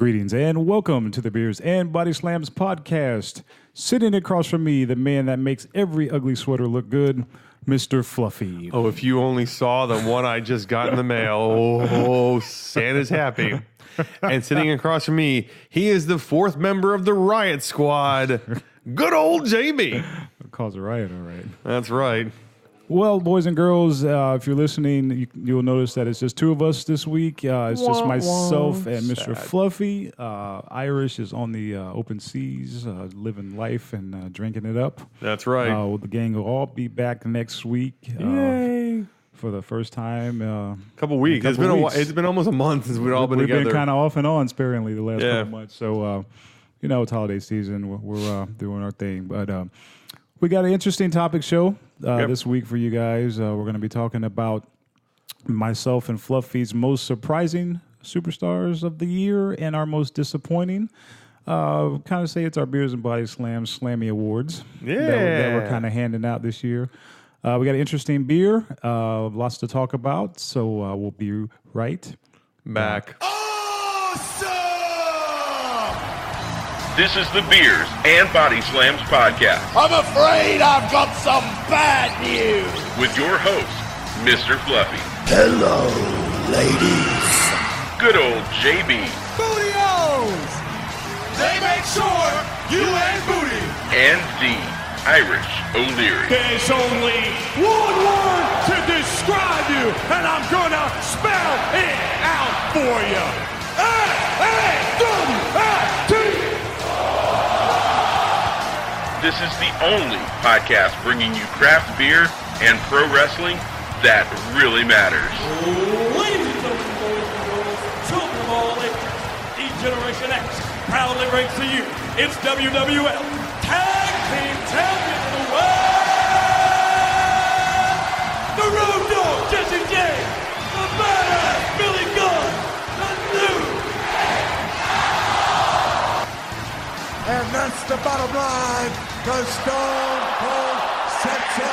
Greetings and welcome to the Beers and Bodyslams Podcast. Sitting across from me, the man that makes every ugly sweater look good, Mr. Fluffy. Oh, if you only saw the one I just got in the mail. Oh, Santa's happy. And sitting across from me, he is the fourth member of the Riot Squad. Good old JB. Cause a riot, all right. That's right. Well, boys and girls, if you're listening, you'll notice that it's just two of us this week. It's just myself and Mr. Fluffy. Irish is on the open seas, living life and drinking it up. That's right. The gang will all be back next week. Yay. For the first time. Couple weeks. It's been almost a month since we've all been together. We've been kind of off and on sparingly the last couple months. So, it's holiday season. We're doing our thing. But we got an interesting topic show this week for you guys. We're going to be talking about myself and Fluffy's most surprising superstars of the year and our most disappointing. Kind of say it's our Beers and Body Slams Slammy Awards that we're kind of handing out this year. We got an interesting beer, lots to talk about, so we'll be right back. Awesome! This is the Beers and Body Slams Podcast. I'm afraid I've got some bad news. With your host, Mr. Fluffy. Hello, ladies. Good old JB. Booty-O's! They make sure you ain't booty. And the Irish O'Leary. There's only one word to describe you, and I'm gonna spell it out for you. A-A-W-S-T! This is the only podcast bringing you craft beer and pro wrestling that really matters. Ladies and gentlemen, boys and girls, children of all ages, E-Generation X proudly brings to you its WWF Tag Team Champion of the World, the Road Dogg Jesse James, the Badass Billy Gunn, the new. And that's the bottom line, the Stone Cold said so.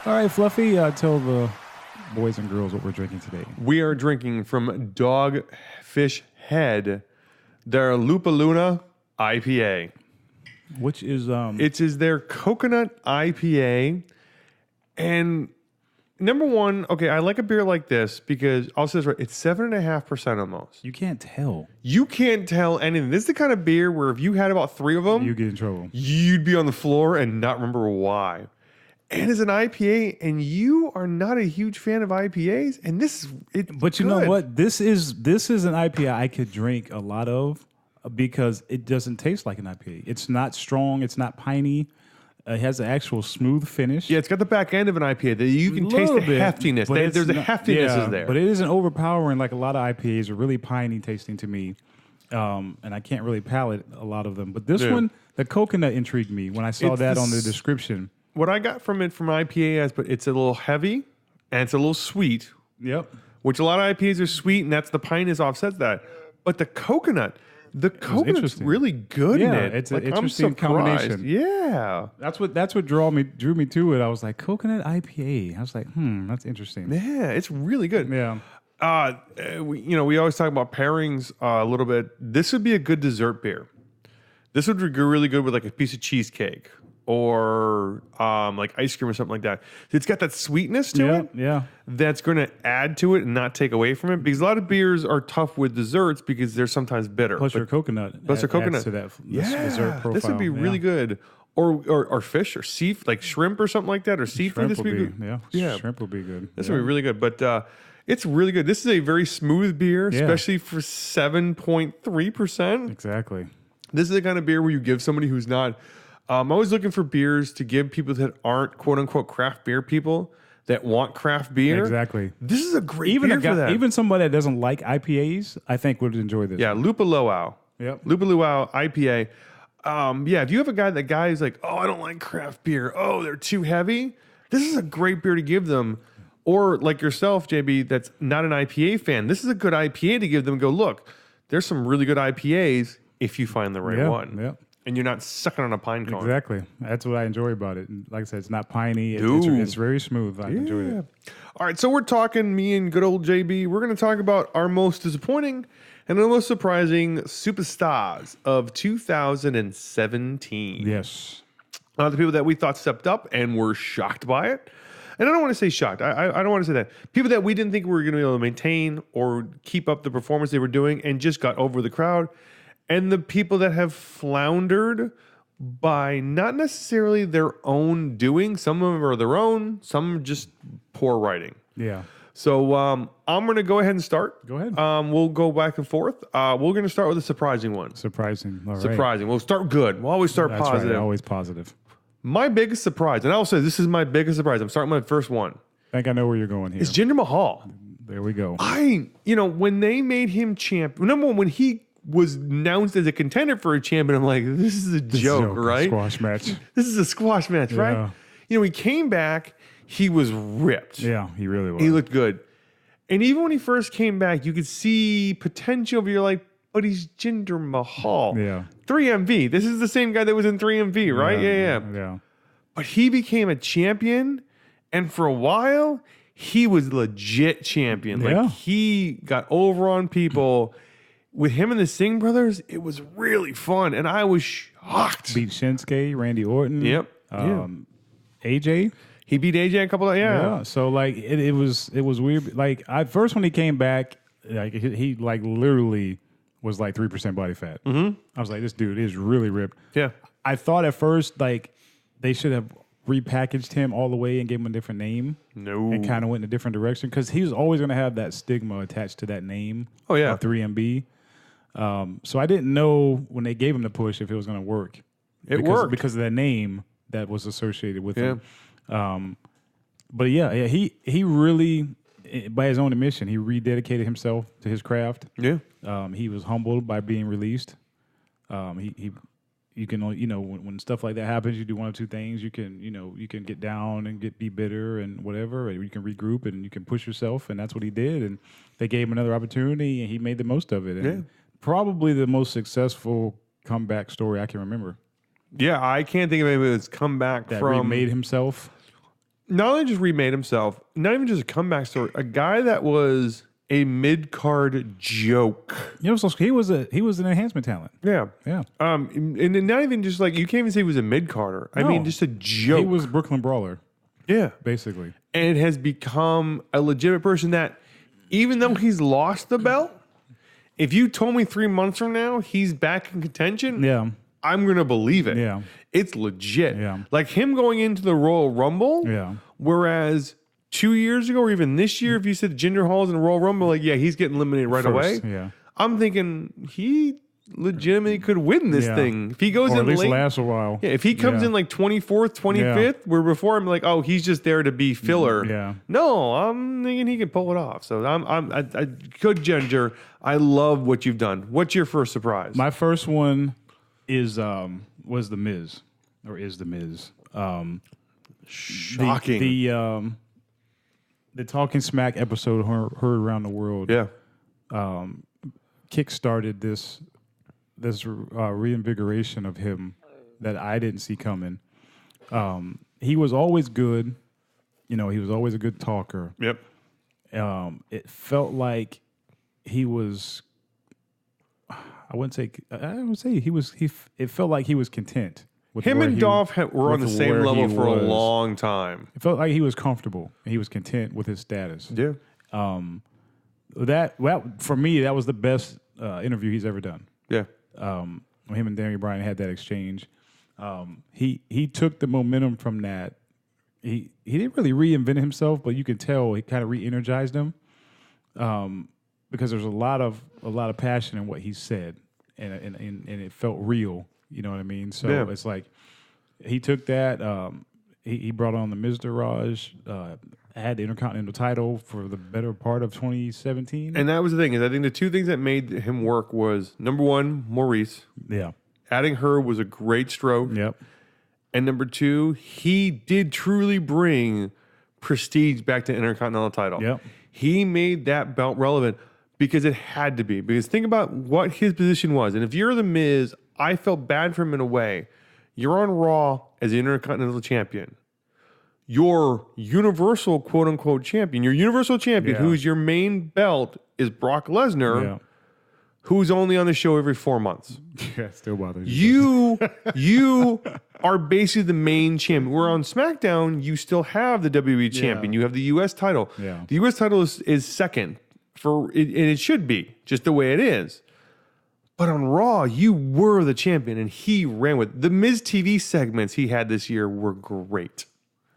All right, Fluffy, tell the boys and girls what we're drinking today. We are drinking from Dogfish Head, their Lupa Luna IPA. Which is It is their coconut IPA. And number one, okay, I like a beer like this because I'll say this right, it's 7.5% almost. you can't tell. You can't tell anything. This is the kind of beer where if you had about 3 of them, You get in trouble. you'd be on the floor and not remember why. And it's an IPA, and you are not a huge fan of IPAs, and this is But you know what? This is an IPA I could drink a lot of because it doesn't taste like an IPA. It's not strong. It's not piney. It has an actual smooth finish. Yeah, it's got the back end of an IPA that you can taste the heftiness. but There's a heftiness is there. But it isn't overpowering like a lot of IPAs are really piney tasting to me. And I can't really palate a lot of them. But this one, the coconut intrigued me when I saw that on the description. What I got from IPA is, but it's a little heavy and it's a little sweet. Yep. Which a lot of IPAs are sweet, and that's the pineness offsets that. But the coconut's really good in it. It's an interesting combination. Yeah, That's what drew me to it. I was like, coconut IPA. I was like, that's interesting. yeah, it's really good. Yeah. We always talk about pairings a little bit. This would be a good dessert beer. This would be really good with like a piece of cheesecake or like ice cream or something like that. It's got that sweetness to it. Yeah. That's going to add to it and not take away from it, because a lot of beers are tough with desserts because they're sometimes bitter. Plus your coconut. Plus your coconut. Adds to that dessert profile. This would be really good. Or fish or like shrimp or something like that, or seafood. Shrimp would be good. Yeah. Shrimp would be good. This would be really good. But it's really good. This is a very smooth beer, especially for 7.3%. Exactly. This is the kind of beer where you give somebody who's not. I'm always looking for beers to give people that aren't quote unquote craft beer people that want craft beer. Exactly. This is a great beer for that. Even somebody that doesn't like IPAs, I think would enjoy this. Yeah, Lupa Luau. Yep. Lupa Luau IPA. If you have a guy who's like, oh, I don't like craft beer. Oh, they're too heavy. This is a great beer to give them. Or like yourself, JB, that's not an IPA fan. This is a good IPA to give them and go, look, there's some really good IPAs if you find the right one. Yeah. and you're not sucking on a pine cone. Exactly. That's what I enjoy about it. And like I said, it's not piney. It's very smooth. I enjoyed it. All right, so we're talking, me and good old JB, we're going to talk about our most disappointing and the most surprising superstars of 2017. Yes. The people that we thought stepped up and were shocked by it. And I don't want to say shocked. I don't want to say that. People that we didn't think we were going to be able to maintain or keep up the performance they were doing and just got over the crowd. And the people that have floundered by not necessarily their own doing. Some of them are their own. Some just poor writing. Yeah. So I'm going to go ahead and start. Go ahead. We'll go back and forth. We're going to start with a surprising one. Surprising. All right. Surprising. We'll start good. We'll always start That's positive. Right. Always positive. My biggest surprise, and I'll say this is my biggest surprise. I'm starting with my first one. I think I know where you're going here. It's Jinder Mahal. There we go. When they made him champ, number one, when he was announced as a contender for a champion, I'm like, this is a joke, right? Squash match. This is a squash match, right? He came back, he was ripped. Yeah, he really was. He looked good. And even when he first came back, you could see potential, but you're like, but he's Jinder Mahal. Yeah. 3MV. This is the same guy that was in 3MV, right? Yeah. But he became a champion, and for a while, he was legit champion. Yeah. Like, he got over on people. With him and the Singh brothers, it was really fun, and I was shocked. Beat Shinsuke, Randy Orton. Yep. AJ. He beat AJ a couple of Yeah. So like it was weird. Like first when he came back, like he like literally was like 3% body fat. Mm-hmm. I was like, this dude is really ripped. Yeah. I thought at first like they should have repackaged him all the way and gave him a different name. No. And kind of went in a different direction because he was always going to have that stigma attached to that name. Oh yeah. 3MB. So I didn't know when they gave him the push if it was going to work. It worked because of that name that was associated with him. But yeah, he really, by his own admission, he rededicated himself to his craft. Yeah. He was humbled by being released. You can, when stuff like that happens, you do one of two things. You can get down and be bitter and whatever, or you can regroup and you can push yourself, and that's what he did. And they gave him another opportunity, and he made the most of it. And probably the most successful comeback story I can remember. Yeah, I can't think of anybody that's come back That from remade himself. Not only just remade himself, not even just a comeback story. A guy that was a mid-card joke. So he was an enhancement talent. Yeah. Yeah. And not even just like, you can't even say he was a mid-carder. I mean, just a joke. He was Brooklyn Brawler. Yeah. Basically. And has become a legitimate person that, even though he's lost the belt, if you told me 3 months from now he's back in contention, I'm going to believe it. Yeah. It's legit. Yeah. Like him going into the Royal Rumble. Yeah. Whereas 2 years ago or even this year, if you said Jinder Mahal's in the Royal Rumble, like, yeah, he's getting eliminated right away. Yeah. I'm thinking he legitimately could win this thing. If he goes or in at least late, last a while. Yeah, if he comes in like 24th, 25th, where before I'm like, oh, he's just there to be filler. Yeah. No, I'm thinking he can pull it off. So I good Ginger. I love what you've done. What's your first surprise? My first one is was the Miz, or is the Miz. Shocking. The Talking Smack episode heard around the world. Yeah. Kickstarted this reinvigoration of him that I didn't see coming. He was always good. He was always a good talker. Yep. It felt like he was. I would say it felt like he was content. With Him and Dolph were on the with same where level he for a was. long time. It felt like he was comfortable and he was content with his status. Yeah. That for me, that was the best interview he's ever done. Yeah. When him and Daniel Bryan had that exchange, he took the momentum from that. He didn't really reinvent himself, but you could tell he kind of re-energized him, because there's a lot of passion in what he said, and it felt real. You know what I mean? So it's like he took that. He brought on the Miztourage, had the Intercontinental title for the better part of 2017. And that was the thing, is I think the two things that made him work was, number one, Maurice. Yeah. Adding her was a great stroke. Yep. And number two, he did truly bring prestige back to the Intercontinental title. Yep. He made that belt relevant because it had to be. Because think about what his position was. And if you're The Miz, I felt bad for him in a way. You're on Raw as the Intercontinental Champion. Your Universal quote-unquote champion, your Universal Champion, who's your main belt, is Brock Lesnar, who's only on the show every 4 months. Yeah, still bothers you. You are basically the main champion. We're on SmackDown. You still have the WWE champion. You have the U.S. title. Yeah. The U.S. title is second and it should be just the way it is. But on Raw, you were the champion, and he ran with the Miz TV segments he had this year were great.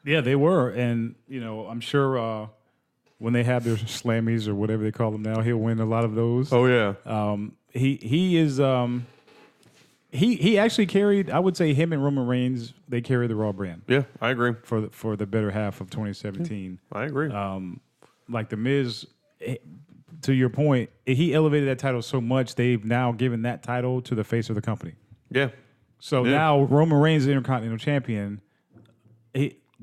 Yeah, they were, and I'm sure when they have their slammies or whatever they call them now, he'll win a lot of those. Oh yeah. He is he actually carried. I would say him and Roman Reigns, they carry the Raw brand. Yeah, I agree. For the better half of 2017. I agree. Like the Miz, to your point, he elevated that title so much they've now given that title to the face of the company. Yeah. So now Roman Reigns is the Intercontinental Champion.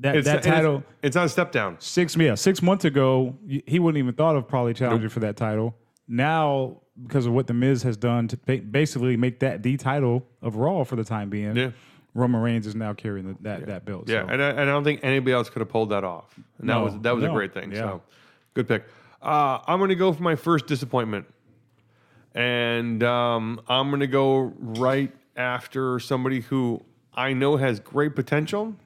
That title, it's not a step down. 6 months ago, he wouldn't even thought of probably challenging for that title. Now, because of what the Miz has done to basically make that the title of Raw for the time being, Roman Reigns is now carrying that belt. Yeah, so. and I don't think anybody else could have pulled that off. And that was a great thing. Yeah. So, good pick. I'm going to go for my first disappointment, and I'm going to go right after somebody who I know has great potential.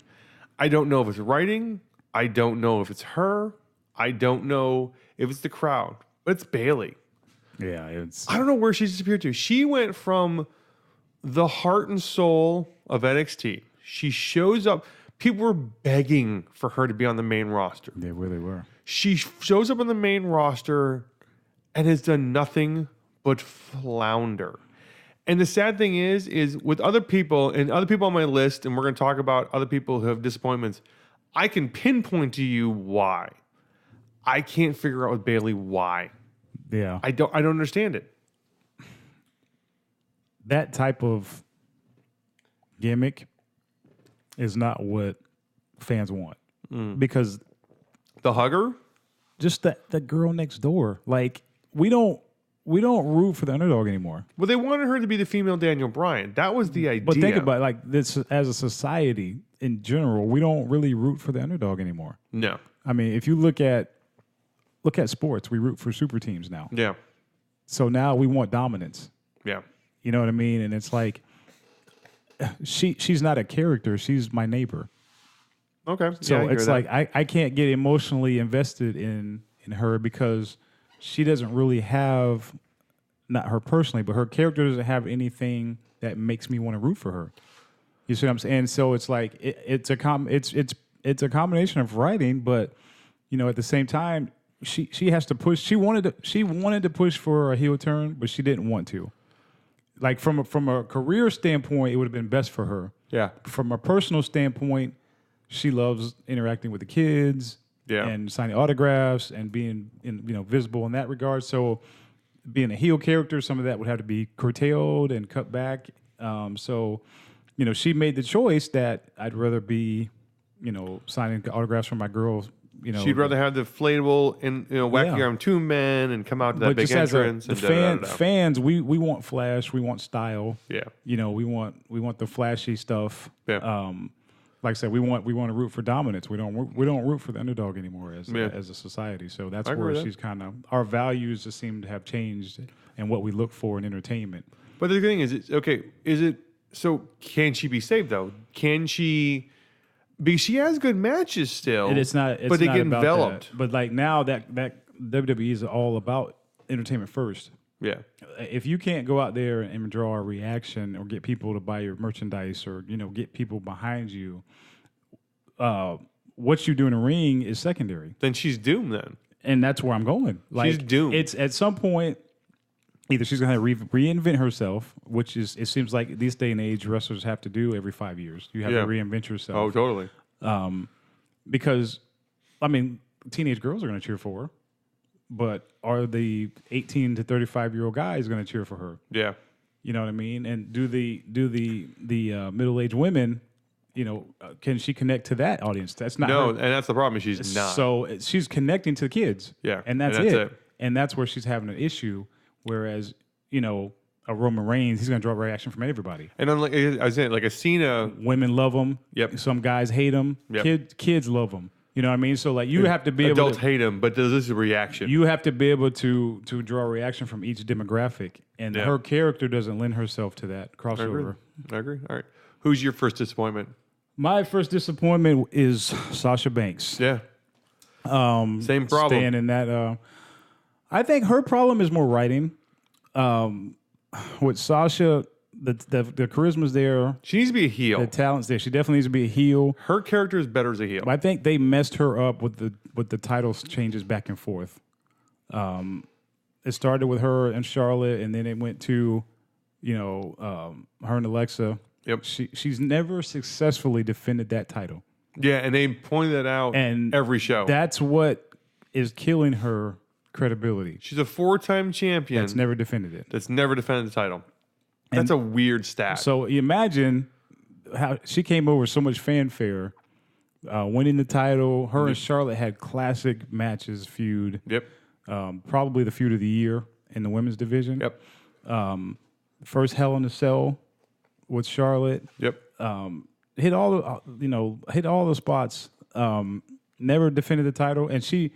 I don't know if it's writing. I don't know if it's her. I don't know if it's the crowd. But it's Bayley. Yeah, I don't know where she disappeared to. She went from the heart and soul of NXT. She shows up. People were begging for her to be on the main roster. They really were. She shows up on the main roster and has done nothing but flounder. And the sad thing is with other people and other people on my list, and we're going to talk about other people who have disappointments, I can pinpoint to you why. I can't figure out with Bayley why. Yeah. I don't understand it. That type of gimmick is not what fans want. Because the hugger? Just that girl next door. Like, we don't root for the underdog anymore. Well, they wanted her to be the female Daniel Bryan. That was the idea. But think about it, like this as a society in general, we don't really root for the underdog anymore. No. I mean, if you look at sports, we root for super teams now. Yeah. So now we want dominance. Yeah. You know what I mean? And it's like she's not a character, she's my neighbor. Okay. So it's like I can't get emotionally invested in her because she doesn't really have, not her personally, but her character doesn't have anything that makes me want to root for her. You see what I'm saying? And so it's like it's a combination of writing, but at the same time, she has to push. She wanted to push for a heel turn, but she didn't want to. Like from a career standpoint, it would have been best for her. Yeah. From a personal standpoint, she loves interacting with the kids. Yeah. And signing autographs and being visible in that regard. So being a heel character, some of that would have to be curtailed and cut back. So she made the choice that I'd rather be, signing autographs for my girls. She'd rather have the inflatable and wacky arm Tomb Man and come out to that but big just entrance. Fans, we want flash, we want style. Yeah. We want the flashy stuff. Yeah. Like I said, we want to root for dominance. We don't root for the underdog anymore as a society. So that's where she's kind of, our values just seem to have changed and what we look for in entertainment. But the thing is, so can she be saved though? Can she? Because she has good matches still. And it's not. But they not get about enveloped. That. But like now that WWE is all about entertainment first. Yeah. If you can't go out there and draw a reaction or get people to buy your merchandise or get people behind you, what you do in the ring is secondary. Then she's doomed. Then, and that's where I'm going. Like, she's doomed. It's at some point either she's going to reinvent herself, which is it seems like this day and age wrestlers have to do every 5 years. You have to reinvent yourself. Oh, totally. Because teenage girls are going to cheer for her. But are the 18 to 35-year-old guys going to cheer for her? Yeah. You know what I mean? And do the middle-aged women, can she connect to that audience? That's not her. And that's the problem. She's not. So she's connecting to the kids. Yeah. And that's it. And that's where she's having an issue. Whereas, a Roman Reigns, he's going to draw reaction from everybody. And unlike I was saying, like a Cena, Women love him. Yep. Some guys hate him. Yep. Kids love him. You know what I mean? So like you have to be able adults hate him, but this is a reaction. You have to be able to draw a reaction from each demographic, and her character doesn't lend herself to that crossover. I agree. All right. Who's your first disappointment? My first disappointment is Sasha Banks. Yeah. Same problem. Staying in that. I think her problem is more writing. With Sasha, the charisma's there. She needs to be a heel. The talent's there. She definitely needs to be a heel. Her character is better as a heel. But I think they messed her up with the title changes back and forth. It started with her and Charlotte, and then it went to, her and Alexa. Yep. She's never successfully defended that title. Yeah, and they pointed that out every show. That's what is killing her credibility. She's a 4-time champion. That's never defended it. That's never defended the title. That's a weird stat. So imagine how she came over with so much fanfare, winning the title. Her and Charlotte had classic matches, feud. Yep. Probably the feud of the year in the women's division. Yep. First Hell in a Cell with Charlotte. Yep. Hit all the spots. Never defended the title, and she,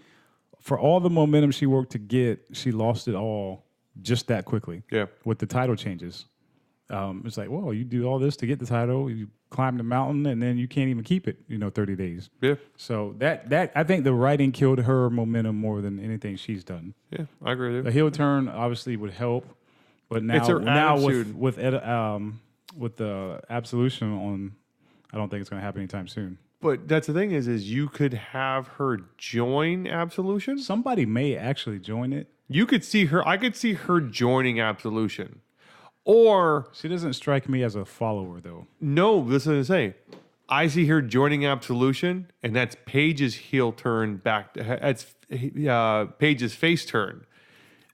for all the momentum she worked to get, she lost it all just that quickly. Yeah. With the title changes. It's like, whoa, you do all this to get the title, you climb the mountain, and then you can't even keep it, 30 days. Yeah. So that I think the writing killed her momentum more than anything she's done. Yeah, I agree with The you. heel turn obviously would help, but now, It's her attitude. with the absolution on, I don't think it's going to happen anytime soon. But that's the thing is you could have her join Absolution. Somebody may actually join it. You could see her. I could see her joining Absolution. Or, She doesn't strike me as a follower, though. no, this is what I'm saying. I see her joining Absolution, and that's Paige's heel turn back. That's Paige's face turn.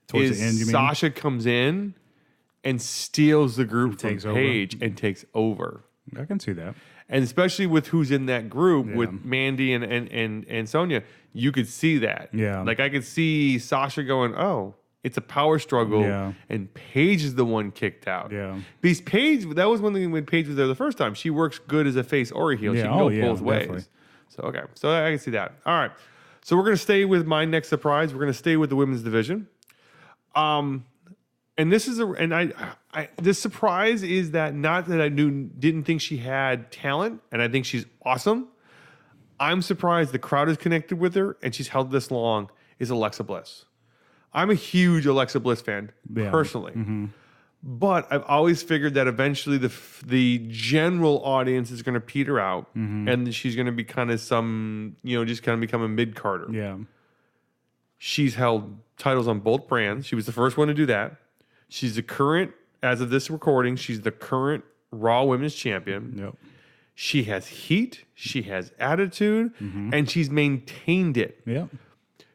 Towards the end, you mean? Sasha comes in and steals the group from takes over. Paige and takes over. I can see that. And especially with who's in that group with Mandy and Sonya, you could see that. Yeah. Like I could see Sasha going, oh, it's a power struggle. Yeah. And Paige is the one kicked out. Yeah. Because Paige, that was one thing when Paige was there the first time. She works good as a face or a heel. Yeah. She can go both ways. Definitely. So, okay. So I can see that. All right. So we're going to stay with my next surprise. We're going to stay with the women's division. And this is this surprise is that not that I didn't think she had talent, and I think she's awesome. I'm surprised the crowd is connected with her, and she's held this long. Is Alexa Bliss? I'm a huge Alexa Bliss fan personally, but I've always figured that eventually the general audience is going to peter out, and she's going to be kind of just kind of become a mid Carter. Yeah. She's held titles on both brands. She was the first one to do that. She's the current, as of this recording, she's the current Raw Women's Champion. Yep. She has heat, she has attitude, and she's maintained it. Yep.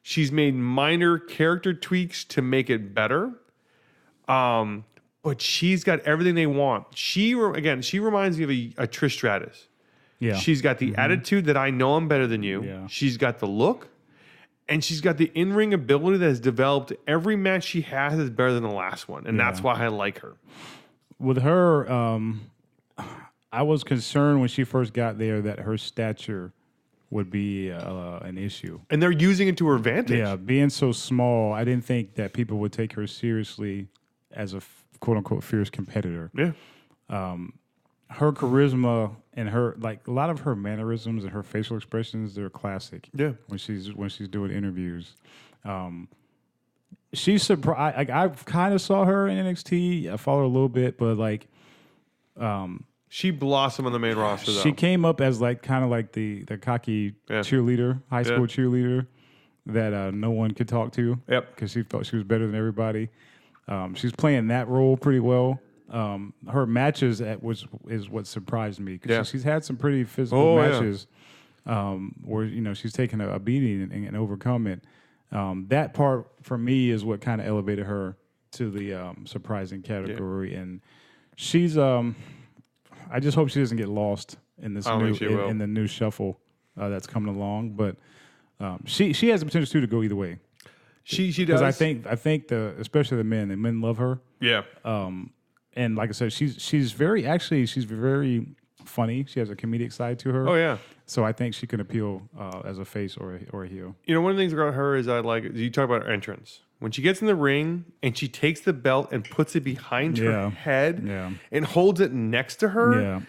She's made minor character tweaks to make it better. But she's got everything they want. She reminds me of a Trish Stratus. Yeah. She's got the attitude that I know I'm better than you. Yeah. She's got the look. And she's got the in-ring ability that has developed. Every match she has is better than the last one. And that's why I like her. With her, I was concerned when she first got there that her stature would be an issue. And they're using it to her advantage. Yeah, being so small, I didn't think that people would take her seriously as a quote-unquote fierce competitor. Yeah. Her charisma and her, like, a lot of her mannerisms and her facial expressions, they're classic. Yeah. When she's doing interviews. She's surprised. Like, I kind of saw her in NXT. I follow her a little bit, but like, She blossomed on the main roster, though. she came up as like kind of like the cocky cheerleader, high school cheerleader that no one could talk to. Yep. Because she felt she was better than everybody. She's playing that role pretty well. Her matches is what surprised me. Cause she's had some pretty physical matches where she's taken a beating and overcome it. That part for me is what kind of elevated her to the surprising category, and she's. I just hope she doesn't get lost in this in the new shuffle that's coming along. But she has the potential to go either way. She does. Because I think especially the men love her. Yeah. And like I said, she's very funny. She has a comedic side to her. Oh yeah. So I think she can appeal as a face or a heel. You know, one of the things about her is I like. You talk about her entrance when she gets in the ring and she takes the belt and puts it behind her head and holds it next to her. Yeah.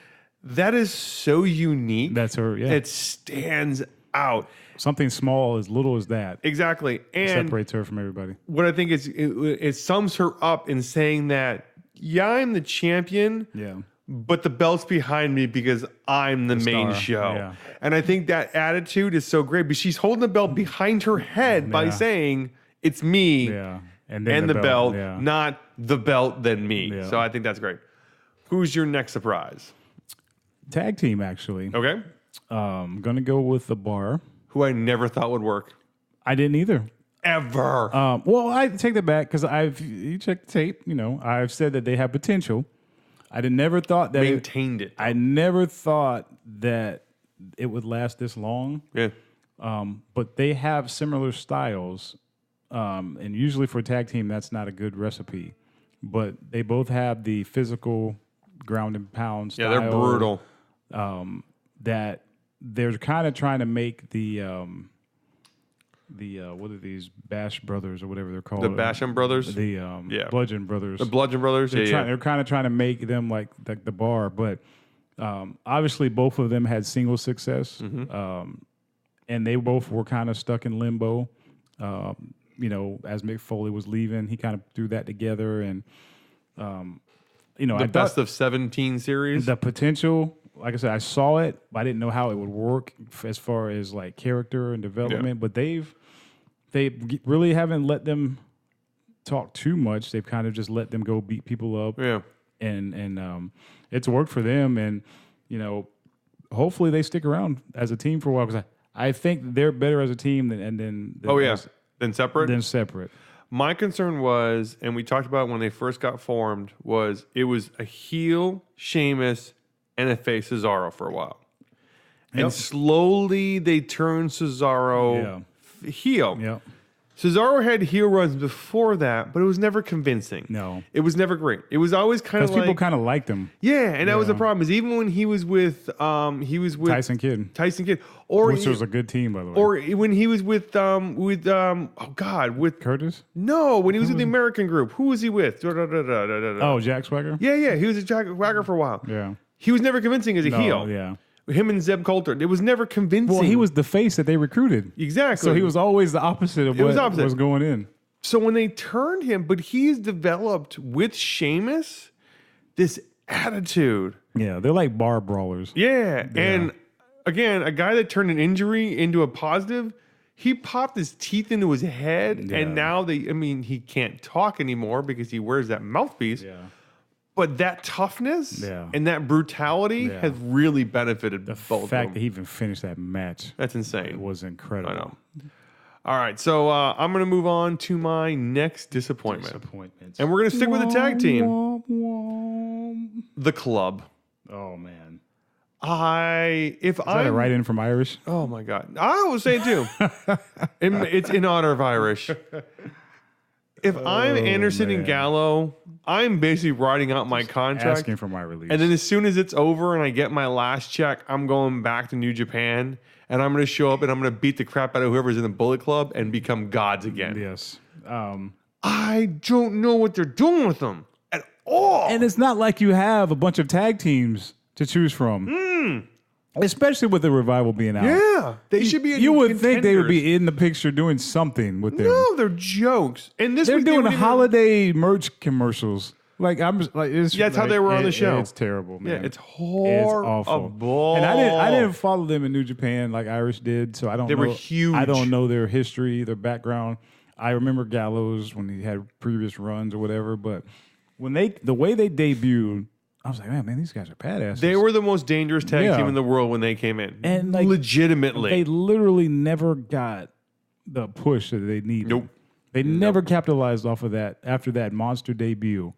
That is so unique. That's her. Yeah. It stands out. Something small, as little as that, Exactly, and separates her from everybody. what I think is it sums her up in saying that, yeah, I'm the champion, but the belt's behind me because I'm the main show. Yeah. And I think that attitude is so great. But she's holding the belt behind her head by saying, it's me and the belt, not the belt, then me. Yeah. So I think that's great. Who's your next surprise? Tag team, actually. Okay. I'm going to go with the Bar. Who I never thought would work. I didn't either. Ever. Well, I take that back because you checked the tape. You know, I've said that they have potential. I never thought that Maintained it. I never thought that it would last this long. Yeah. But they have similar styles, and usually for a tag team, that's not a good recipe. But they both have the physical ground and pound style. Yeah, they're brutal. That they're kind of trying to make the what are these Bash Brothers or whatever they're called? The Basham Brothers? The Bludgeon Brothers. The Bludgeon Brothers? They're kind of trying to make them like the Bar, but obviously both of them had single success, and they both were kind of stuck in limbo. You know, as Mick Foley was leaving, he kind of threw that together, and you know, the best of 17 series. The potential. Like I said, I saw it, but I didn't know how it would work as far as like character and development. But they really haven't let them talk too much. They've kind of just let them go beat people up. Yeah, and it's worked for them. And you know, hopefully they stick around as a team for a while because I think they're better as a team than separate. My concern was, and we talked about it when they first got formed, was it was a heel Sheamus and a face Cesaro for a while. And slowly they turned Cesaro heel. Yep. Cesaro had heel runs before that, but it was never convincing. No. It was never great. It was always kind of like... people kind of liked him. Yeah, and that was the problem. Is even when he was with Tyson Kidd. Which was a good team, by the way. Or when he was with Curtis? No, when he was with the American group. Who was he with? Oh, Jack Swagger? Yeah, he was a Jack Swagger for a while. Yeah. He was never convincing as a heel. Yeah. Him and Zeb Coulter. It was never convincing. Well, he was the face that they recruited. Exactly. So he was always the opposite of what was going in. So when they turned him, but he's developed with Sheamus this attitude. Yeah, they're like bar brawlers. Yeah. And again, a guy that turned an injury into a positive, he popped his teeth into his head, and now he can't talk anymore because he wears that mouthpiece. Yeah. But that toughness and that brutality has really benefited both of them. The fact that he even finished that match. That's insane. It was incredible. I know. All right, so I'm going to move on to my next disappointment. And we're going to stick with the tag team. The Club. Oh, man. Is that a write-in from Irish? Oh, my God. I will say it, too. It's in honor of Irish. If I'm Anderson and Gallo, I'm basically writing out my contract. Asking for my release. And then as soon as it's over and I get my last check, I'm going back to New Japan and I'm going to show up and I'm going to beat the crap out of whoever's in the Bullet Club and become gods again. Yes. I don't know what they're doing with them at all. And it's not like you have a bunch of tag teams to choose from. Especially with the Revival being out. Yeah. They should be You would think they would be in the picture doing something with them. No, they're jokes. And this they're week doing holiday merch commercials. Like I'm just like it's that's how they were on the show. It's terrible, man. Yeah, it's horrible. It's awful. And I didn't follow them in New Japan like Irish did, so I don't know. They were huge. I don't know their history, their background. I remember Gallows when he had previous runs or whatever, but when the way they debuted, I was like, man, these guys are badasses. They were the most dangerous tag team in the world when they came in. And like, legitimately. They literally never got the push that they needed. Nope. They never capitalized off of that after that monster debut.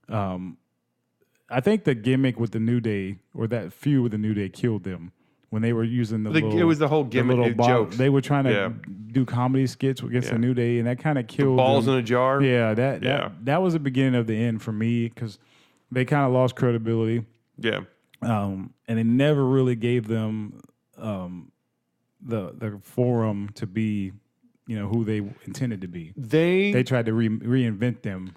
I think the gimmick with the New Day, or that feud with the New Day, killed them when they were using it was the whole gimmick jokes. They were trying to do comedy skits against the New Day, and that kind of killed balls them. in a jar. Yeah, that was the beginning of the end for me because they kind of lost credibility. Yeah, and they never really gave them the forum to be, who they intended to be. They tried to reinvent them.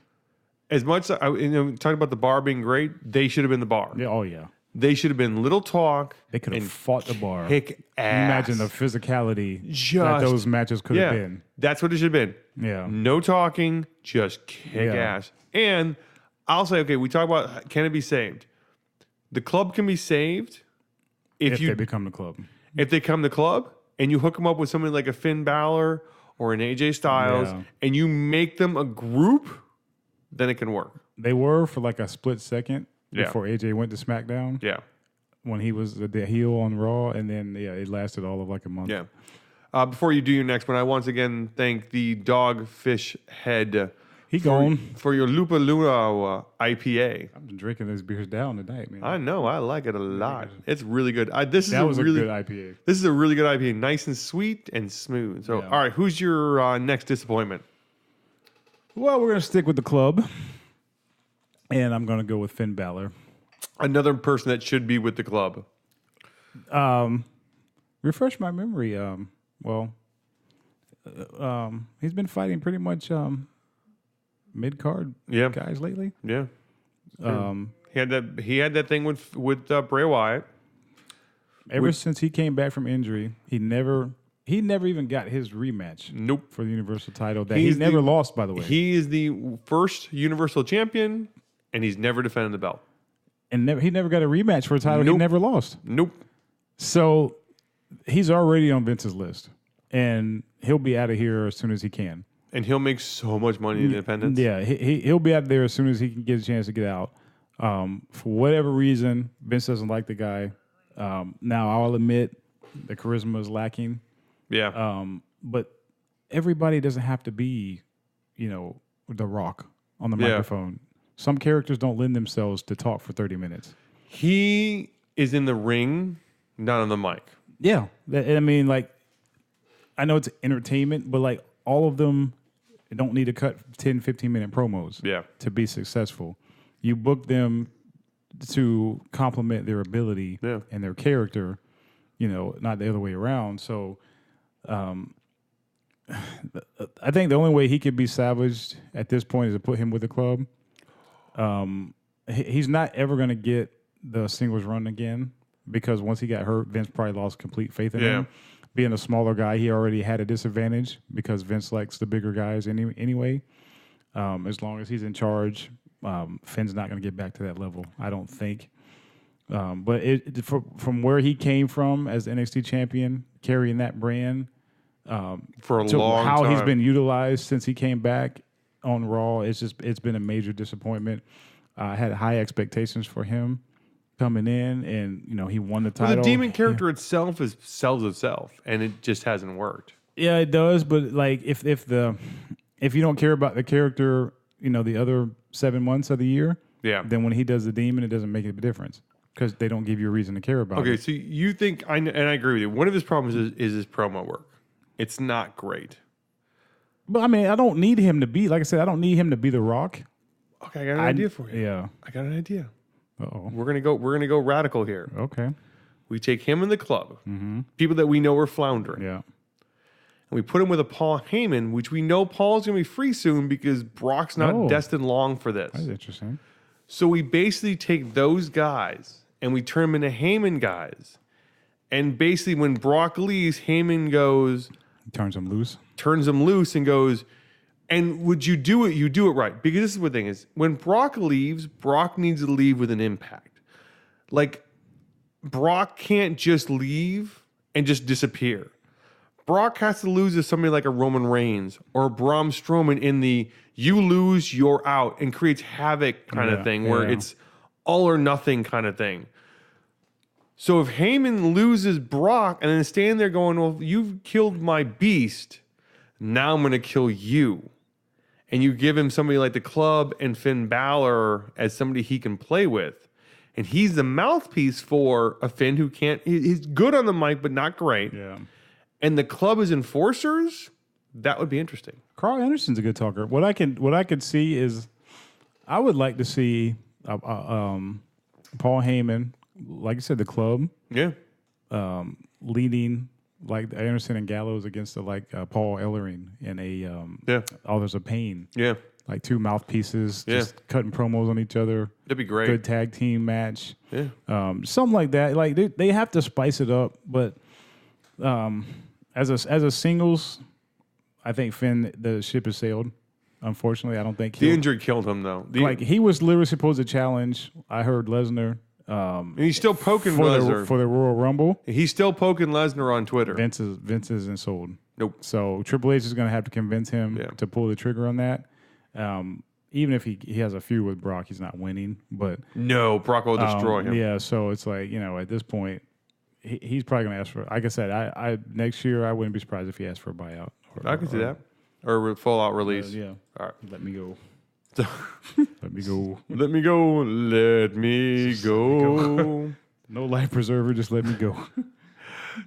As much as talking about the bar being great, they should have been the bar. Yeah, oh yeah. They should have been little talk. They could have fought the bar. Kick ass. Imagine the physicality that those matches could have been. That's what it should have been. Yeah. No talking, just kick ass. And I'll say, okay, we talk about can it be saved? The club can be saved if they become the club. If they come the club and you hook them up with somebody like a Finn Balor or an AJ Styles and you make them a group, then it can work. They were for like a split second before AJ went to SmackDown. Yeah. When he was the heel on Raw, and then it lasted all of like a month. Yeah. Before you do your next one, I once again thank the Dogfish Head. He gone for your Lupa Luna IPA. I've been drinking those beers down tonight, man. I know, I like it a lot. It's really good. This is a really good IPA. This is a really good IPA, nice and sweet and smooth. So, all right, who's your next disappointment? Well, we're gonna stick with the club, and I'm gonna go with Finn Balor. Another person that should be with the club. Refresh my memory. He's been fighting pretty much mid card guys lately. Yeah. He had that thing with Bray Wyatt. Ever since he came back from injury, he never even got his rematch. Nope. For the Universal title that he never lost, by the way. He is the first Universal Champion, and he's never defended the belt. And he never got a rematch for a title he never lost. Nope. So he's already on Vince's list, and he'll be out of here as soon as he can. And he'll make so much money in independence. Yeah, he'll be out there as soon as he can get a chance to get out. For whatever reason, Vince doesn't like the guy. Now, I'll admit the charisma is lacking. Yeah. But everybody doesn't have to be, The Rock on the microphone. Some characters don't lend themselves to talk for 30 minutes. He is in the ring, not on the mic. Yeah. I mean, I know it's entertainment, but all of them don't need to cut 10, 15-minute promos to be successful. You book them to complement their ability and their character, not the other way around. So I think the only way he could be salvaged at this point is to put him with the club. He's not ever going to get the singles run again because once he got hurt, Vince probably lost complete faith in him. Being a smaller guy, he already had a disadvantage because Vince likes the bigger guys anyway. As long as he's in charge, Finn's not going to get back to that level, I don't think. But from where he came from as the NXT champion, carrying that brand for a long time, how he's been utilized since he came back on Raw, it's been a major disappointment. I had high expectations for him coming in, and he won the title. The Demon character itself sells itself, and it just hasn't worked. Yeah, it does. But if you don't care about the character, the other 7 months of the year, then when he does the Demon, it doesn't make a difference because they don't give you a reason to care about it. Okay, so you think, and I agree with you. One of his problems is his promo work. It's not great. But I mean, I don't need him to be, like I said, I don't need him to be The Rock. Okay, I got an idea for you. Yeah, I got an idea. Uh-oh. We're gonna go radical here. Okay. We take him in the club, people that we know are floundering. Yeah. And we put him with a Paul Heyman, which we know Paul's gonna be free soon because Brock's not destined long for this. That's interesting. So we basically take those guys and we turn them into Heyman guys. And basically when Brock leaves, Heyman goes, turns them loose and goes, and would you do it? You do it right. Because this is what the thing is. When Brock leaves, Brock needs to leave with an impact. Brock can't just leave and just disappear. Brock has to lose to somebody like a Roman Reigns or Braun Strowman in the you lose, you're out, and creates havoc kind of thing where it's all or nothing kind of thing. So if Heyman loses Brock and then stand there going, well, you've killed my beast, now I'm going to kill you. And you give him somebody like the club and Finn Balor as somebody he can play with. And he's the mouthpiece for a Finn who can't. He's good on the mic, but not great. Yeah. And the club is enforcers. That would be interesting. Carl Anderson's a good talker. What I could see is, I would like to see Paul Heyman, like you said, the club. Yeah. Leading like Anderson and Gallows against Paul Ellering in a Authors of Pain. Yeah. Like two mouthpieces, just cutting promos on each other. That'd be great. Good tag team match. Yeah. Something like that. Like they have to spice it up, but as a singles, I think Finn, the ship has sailed. Unfortunately, I don't think the injury killed him though. He was literally supposed to challenge. I heard Lesnar. And he's still poking for Lesnar for the Royal Rumble. He's still poking Lesnar on Twitter. Vince isn't sold. Nope. So Triple H is going to have to convince him to pull the trigger on that. Even if he has a feud with Brock, he's not winning. But no, Brock will destroy him. Yeah. So it's like, at this point, he's probably going to ask for. Like I said, I next year I wouldn't be surprised if he asked for a buyout. I can see that, or a full out release. Yeah. All right. Let me go. Let me go. Let me go. Let me go. No life preserver. Just let me go.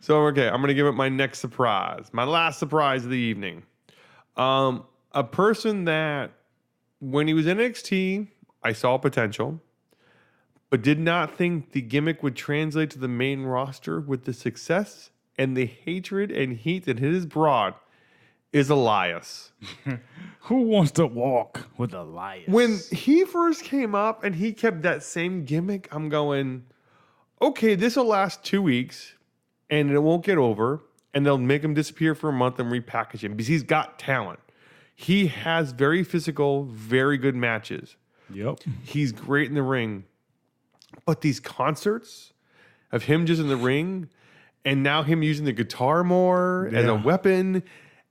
So, okay, I'm going to give it my next surprise. My last surprise of the evening. A person that, when he was in NXT, I saw potential, but did not think the gimmick would translate to the main roster with the success and the hatred and heat that his brought, is Elias. Who wants to walk with Elias? When he first came up and he kept that same gimmick, I'm going, okay, this will last 2 weeks and it won't get over, and they'll make him disappear for a month and repackage him because he's got talent. He has very physical, very good matches. Yep. He's great in the ring. But these concerts of him just in the ring and now him using the guitar more as a weapon,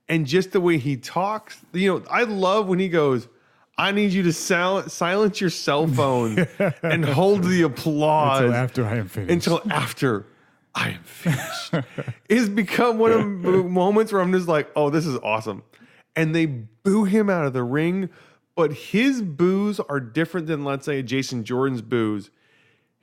and just the way he talks, I love when he goes, I need you to silence your cell phone and hold the applause until after I am finished. Until after I am finished. It's become one of the moments where I'm just like, oh, this is awesome. And they boo him out of the ring, but his boos are different than, let's say, Jason Jordan's boos.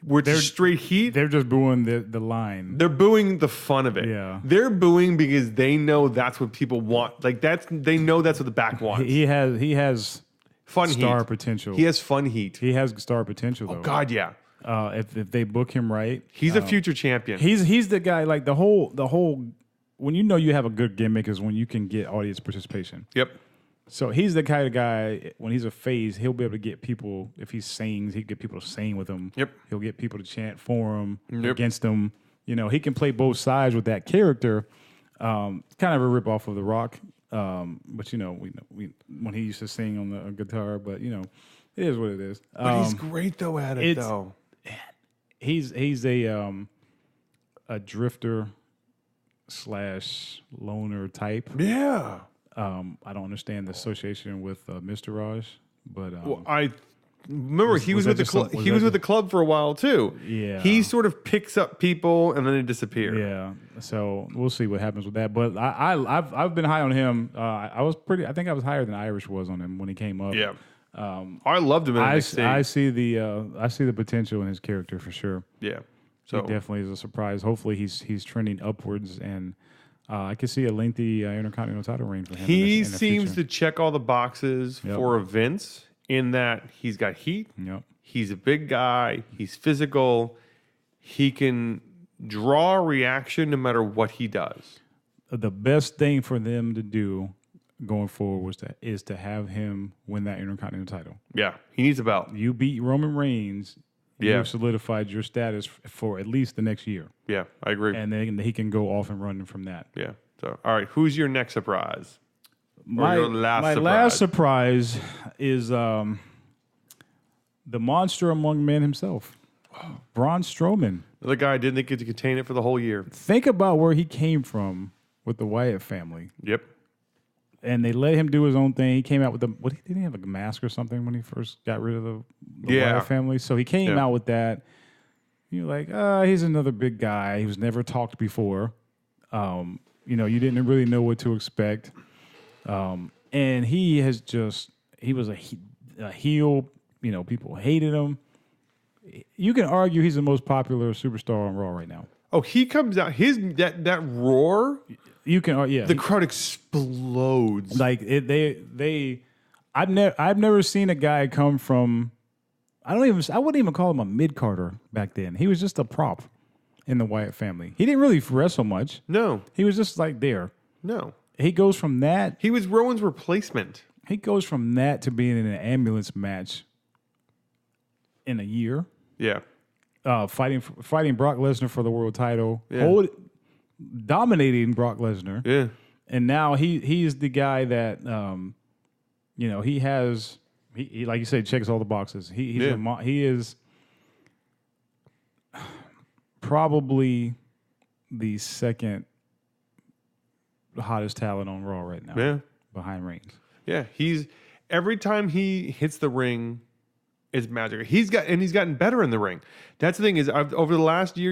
They're straight heat. They're just booing the line. They're booing the fun of it. Yeah. They're booing because they know that's what people want. Like they know that's what the back wants. He has fun star heat. Potential. He has fun heat. He has star potential though. Oh God, yeah. If they book him right, he's a future champion. He's the guy. Like the whole when you have a good gimmick is when you can get audience participation. Yep. So he's the kind of guy, when he's a face, he'll be able to get people, if he sings, he can get people to sing with him. Yep. He'll get people to chant for him, against him. He can play both sides with that character. Kind of a rip off of The Rock. But, we when he used to sing on the guitar, but, it is what it is. But he's great, though, at it, though. He's a drifter / loner type. Yeah. I don't understand the association with Mr. Raj, but I remember he was with the club. He was with the club for a while too. Yeah, he sort of picks up people and then they disappear. Yeah, so we'll see what happens with that. But I've been high on him. I think I was higher than Irish was on him when he came up. Yeah, I loved him in NXT. I see the potential in his character for sure. Yeah, so he definitely is a surprise. Hopefully he's trending upwards and. I could see a lengthy Intercontinental title reign for him. He seems to check all the boxes for Vince in that he's got heat. Yep. He's a big guy. He's physical. He can draw a reaction no matter what he does. The best thing for them to do going forward is to have him win that Intercontinental title. Yeah, he needs a belt. You beat Roman Reigns. You've solidified your status for at least the next year. Yeah, I agree. And then he can go off and run from that. Yeah. So, all right, who's your next surprise? My last surprise is the monster among men himself, Braun Strowman. The guy didn't get to contain it for the whole year. Think about where he came from with the Wyatt family. Yep. And they let him do his own thing. He came out with didn't he have a mask or something when he first got rid of the Wyatt family? So he came out with that. You're like, he's another big guy who's never talked before. You didn't really know what to expect. And he was a heel. People hated him. You can argue he's the most popular superstar on Raw right now. Oh, he comes out. That roar. You can, yeah. The crowd explodes. Like I've never seen a guy come from. I wouldn't even call him a mid-carder back then. He was just a prop in the Wyatt family. He didn't really wrestle much. No, he was just like there. No, he goes from that. He was Rowan's replacement. He goes from that to being in an ambulance match in a year. Yeah. Fighting Brock Lesnar for the world title. Yeah. Dominating Brock Lesnar. Yeah. And now he's the guy that he has he like you said, checks all the boxes. He is probably the second hottest talent on Raw right now. Yeah. Behind Reigns. Yeah. Every time he hits the ring, it's magic. He's gotten better in the ring. That's the thing is, over the last year,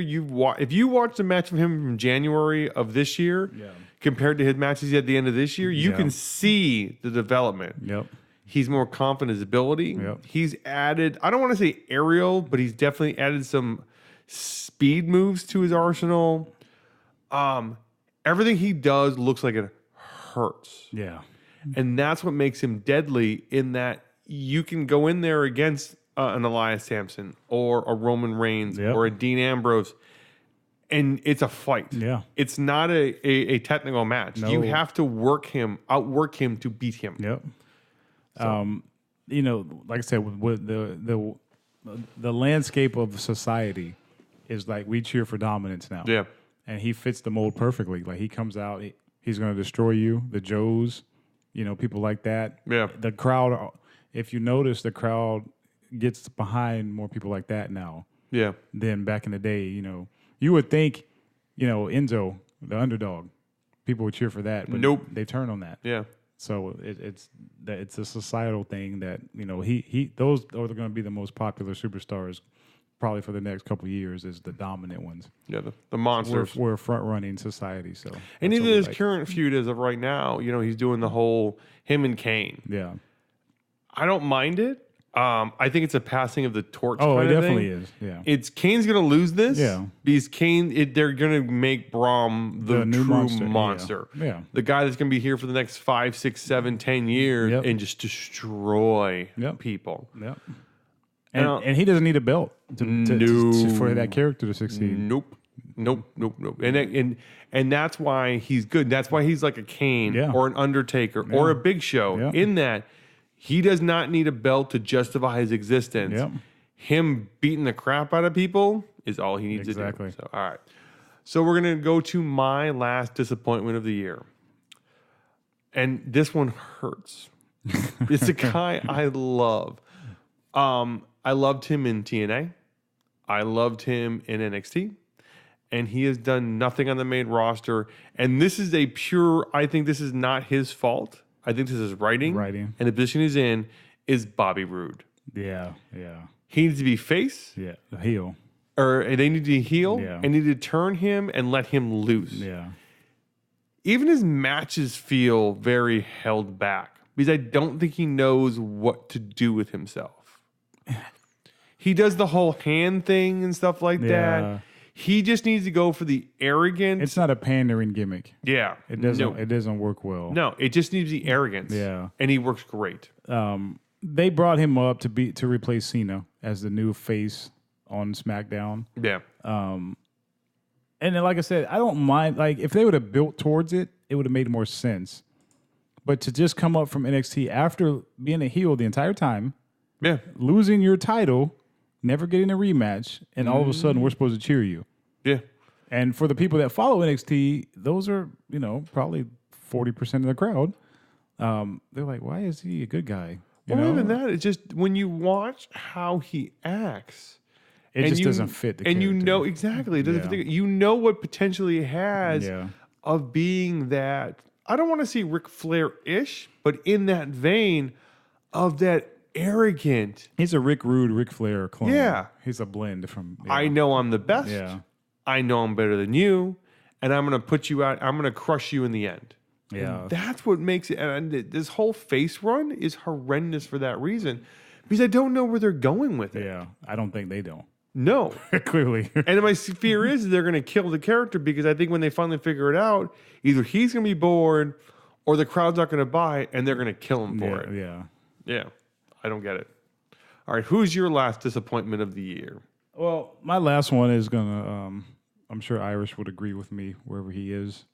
if you watched a match from him from January of this year, compared to his matches at the end of this year, you can see the development. Yep. He's more confident in his ability. Yep. He's added, I don't want to say aerial, but he's definitely added some speed moves to his arsenal. Everything he does looks like it hurts. Yeah. And that's what makes him deadly, in that you can go in there against an Elias Sampson or a Roman Reigns or a Dean Ambrose, and it's a fight. Yeah. It's not a technical match. No. You have to outwork him to beat him. Yep. So. Like I said, with the landscape of society is like we cheer for dominance now. Yeah. And he fits the mold perfectly. Like he comes out, he's going to destroy you. The Joes, people like that. Yeah. The crowd, if you notice, the crowd gets behind more people like that now. Yeah. Than back in the day. You would think, Enzo, the underdog, people would cheer for that. But nope. They turn on that. Yeah. So it's a societal thing that those are going to be the most popular superstars probably for the next couple of years, is the dominant ones. Yeah, the monsters. We're a front running society, so. And even his current feud as of right now, he's doing the whole him and Kane. Yeah, I don't mind it. I think it's a passing of the torch. Oh, kind it of definitely thing. is. Yeah, it's Kane's going to lose this. Yeah, because they're going to make Braun the new true monster. Yeah, the guy that's going to be here for the next 5, 6, 7, 10 years and just destroy people. Yep. And he doesn't need a belt for that character to succeed. Nope. And that's why he's good. That's why he's like a Kane or an Undertaker or a Big Show. In that he does not need a belt to justify his existence. Yep. Him beating the crap out of people is all he needs to do. So, all right. So we're going to go to my last disappointment of the year. And this one hurts. It's a guy I love. I loved him in TNA. I loved him in NXT. And he has done nothing on the main roster. And this is I think this is not his fault. I think this is writing. And the position he's in is Bobby Roode. Yeah. He needs to be face. Yeah, heel. Or they need to heel. Yeah. And need to turn him and let him loose. Yeah. Even his matches feel very held back, because I don't think he knows what to do with himself. He does the whole hand thing and stuff like that. He just needs to go for the arrogance. It's not a pandering gimmick. Yeah. It doesn't work well. No, it just needs the arrogance. Yeah. And he works great. They brought him up to replace Cena as the new face on SmackDown. Yeah. And then, like I said, I don't mind. Like, if they would have built towards it, it would have made more sense. But to just come up from NXT after being a heel the entire time, losing your title, never getting a rematch, and all of a sudden we're supposed to cheer you. Yeah. And for the people that follow NXT, those are, probably 40% of the crowd. They're like, why is he a good guy? Even that, it's just when you watch how he acts, it just doesn't fit the character. Exactly. It doesn't fit. You know what potential he has of being that, I don't want to say Ric Flair-ish, but in that vein of that arrogant. He's a Rick Rude, Ric Flair clone. Yeah. He's a blend from. I know I'm the best. Yeah. I know I'm better than you, and I'm going to put you out. I'm going to crush you in the end. Yeah. And that's what makes it. And this whole face run is horrendous for that reason, because I don't know where they're going with it. Yeah, I don't think they don't. No. Clearly. And my fear is they're going to kill the character because I think when they finally figure it out, either he's going to be bored or the crowd's not going to buy it and they're going to kill him for it. Yeah. Yeah. I don't get it. All right. Who's your last disappointment of the year? Well, my last one is going to, I'm sure Irish would agree with me wherever he is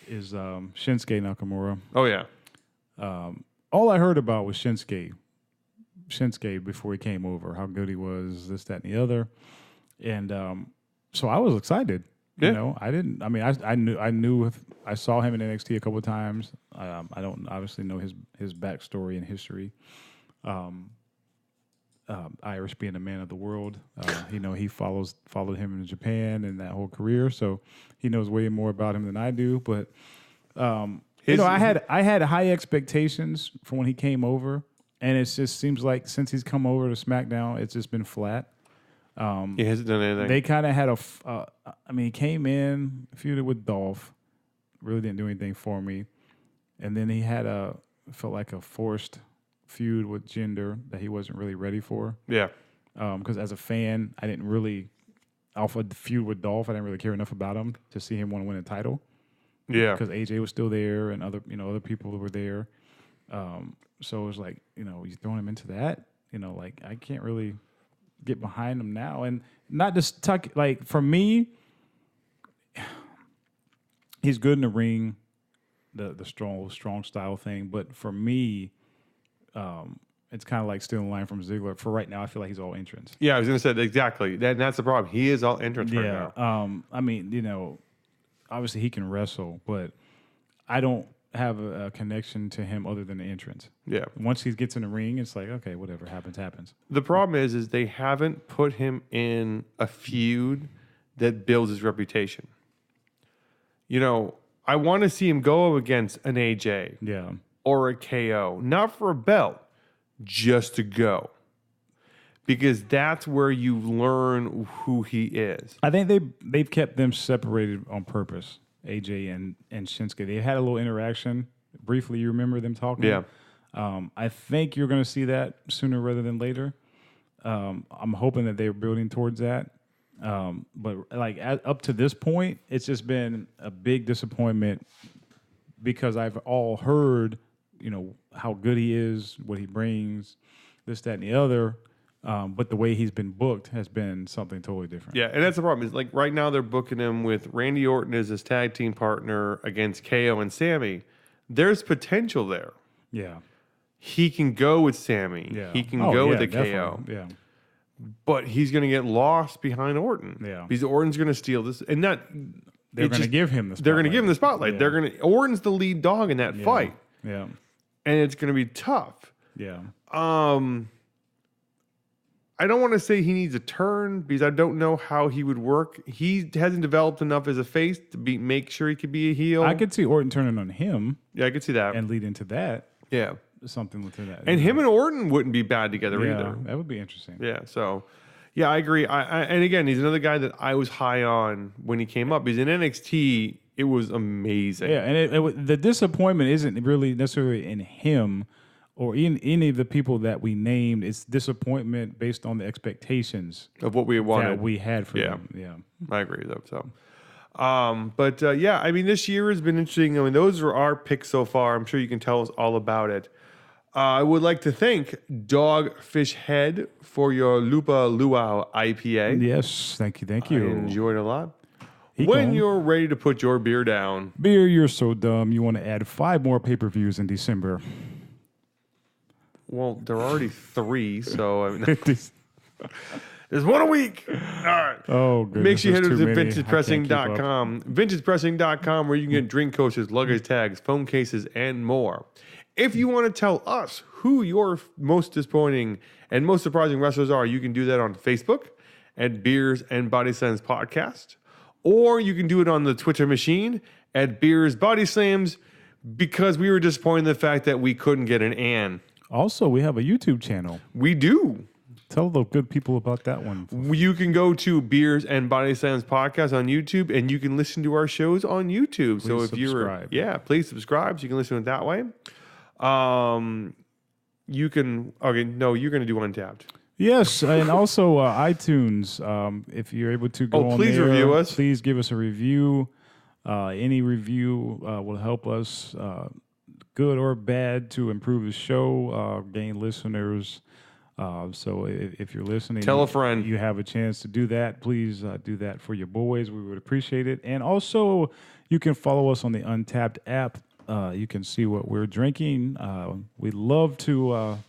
Shinsuke Nakamura. Oh, yeah. All I heard about was Shinsuke before he came over, how good he was, this, that, and the other. And so I was excited. Yeah. You know, I knew I saw him in NXT a couple of times. I don't obviously know his backstory and history. Irish being a man of the world, he followed him in Japan and that whole career, so he knows way more about him than I do. But I had high expectations for when he came over, and it just seems like since he's come over to SmackDown, it's just been flat. He hasn't done anything. They kind of had he came in, feuded with Dolph, really didn't do anything for me, and then he had felt like a forced feud with Jinder that he wasn't really ready for. Yeah. Because as a fan, I didn't really off of the feud with Dolph. I didn't really care enough about him to see him want to win a title. Yeah. Because AJ was still there and other people were there. So it was like, you throwing him into that. I can't really get behind him now, and not just for me. He's good in the ring, the strong style thing, but for me. It's kind of like stealing a line from Ziggler. For right now, I feel like he's all entrance. Yeah, I was going to say exactly. That's the problem. He is all entrance right now. Obviously he can wrestle, but I don't have a connection to him other than the entrance. Yeah. Once he gets in the ring, it's like, okay, whatever happens. The problem is they haven't put him in a feud that builds his reputation. I want to see him go against an AJ. Yeah. Or a KO, not for a belt, just to go. Because that's where you learn who he is. I think they've kept them separated on purpose, AJ and Shinsuke. They had a little interaction briefly. You remember them talking? Yeah. I think you're going to see that sooner rather than later. I'm hoping that they're building towards that. But up to this point, it's just been a big disappointment because I've all heard, how good he is, what he brings, this, that, and the other. But the way he's been booked has been something totally different. Yeah, and that's the problem. Is right now they're booking him with Randy Orton as his tag team partner against KO and Sammy. There's potential there. Yeah. He can go with Sammy. Yeah. He can go with the definitely. KO. Yeah. But he's going to get lost behind Orton. Yeah. Because Orton's going to steal this. And that... They're going to give him the spotlight. They're going to give him the spotlight. Yeah. Orton's the lead dog in that fight. Yeah. And it's going to be tough. Yeah. I don't want to say he needs a turn because I don't know how he would work. He hasn't developed enough as a face to make sure he could be a heel. I could see Orton turning on him. Yeah, I could see that. And lead into that. Yeah. Something within that. And him and Orton wouldn't be bad together either. That would be interesting. Yeah, so... Yeah, I agree. And again, he's another guy that I was high on when he came up. Because in NXT, it was amazing. Yeah, and the disappointment isn't really necessarily in him or in any of the people that we named. It's disappointment based on the expectations of what we wanted. That we had for them. Yeah, I agree though. So, this year has been interesting. Those are our picks so far. I'm sure you can tell us all about it. I would like to thank Dogfish Head for your Lupa Luau IPA. Yes, thank you. I enjoyed it a lot. When you're ready to put your beer down. Beer, you're so dumb. You want to add 5 more pay-per-views in December. Well, there are already 3, so... there's one a week. All right. Oh, goodness. Make sure you head to vintagepressing.com. Vintagepressing.com where you can get drink coasters, luggage tags, phone cases, and more. If you want to tell us who your most disappointing and most surprising wrestlers are, you can do that on Facebook at Beers and Bodyslams Podcast. Or you can do it on the Twitter machine at Beers Bodyslams because we were disappointed in the fact that we couldn't get an Ann. Also, we have a YouTube channel. We do. Tell the good people about that one. You can go to Beers and Bodyslams Podcast on YouTube, and you can listen to our shows on YouTube. Please subscribe. Please subscribe so you can listen to it that way. you can. Okay, no, you're going to do Untapped. Yes, and also iTunes. If you're able to go on please there, review us. Please give us a review. Any review will help us, good or bad, to improve the show, gain listeners. So if you're listening, tell a friend. You have a chance to do that. Please do that for your boys. We would appreciate it. And also, you can follow us on the Untapped app. You can see what we're drinking. We'd love to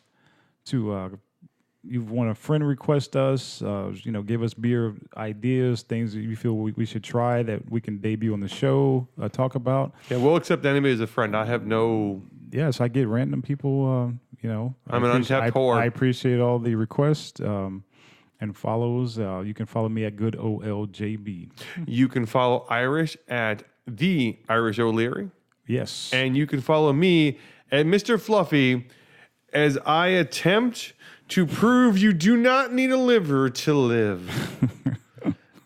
you want a friend request us, give us beer ideas, things that you feel we should try that we can debut on the show, talk about. Yeah, we'll accept anybody as a friend. I have no... Yes, I get random people, I'm an Untapped whore. I appreciate all the requests and follows. You can follow me at GoodOLJB. You can follow Irish at the Irish O'Leary. Yes. And you can follow me at Mr. Fluffy as I attempt to prove you do not need a liver to live.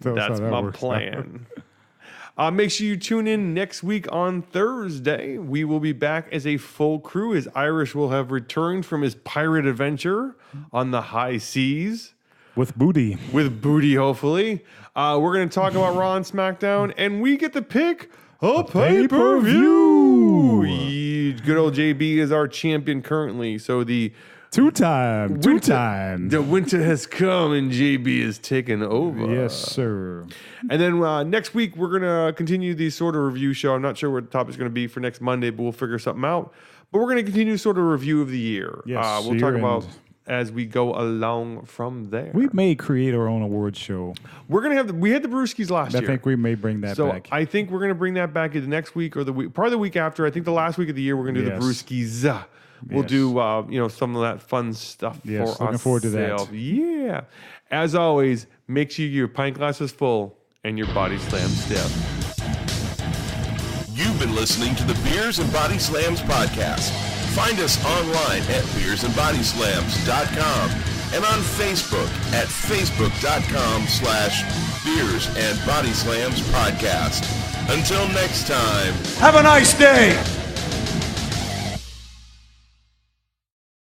That's my plan. Make sure you tune in next week on Thursday. We will be back as a full crew as Irish will have returned from his pirate adventure on the high seas. With booty. With booty, hopefully. We're going to talk about Raw and SmackDown, and we get to pick a pay-per-view. Good old JB is our champion currently, so the... Two-time. The winter has come and JB is taking over. Yes, sir. And then next week, we're going to continue the sort of review show. I'm not sure what the topic's going to be for next Monday, but we'll figure something out. But we're going to continue sort of review of the year. Yes, we'll talk about as we go along from there. We may create our own award show. We're going to have we had the Brewskis last year. I think we may bring that back. I think we're going to bring that back either next week or probably the week after. I think the last week of the year, we're going to do the Brewskis. We'll do, some of that fun stuff for us. Looking forward to that. Yeah. As always, make sure your pint glass is full and your body slam stiff. You've been listening to the Beers and Body Slams podcast. Find us online at beersandbodyslams.com and on Facebook at facebook.com/Beers and Body Slams podcast. Until next time. Have a nice day.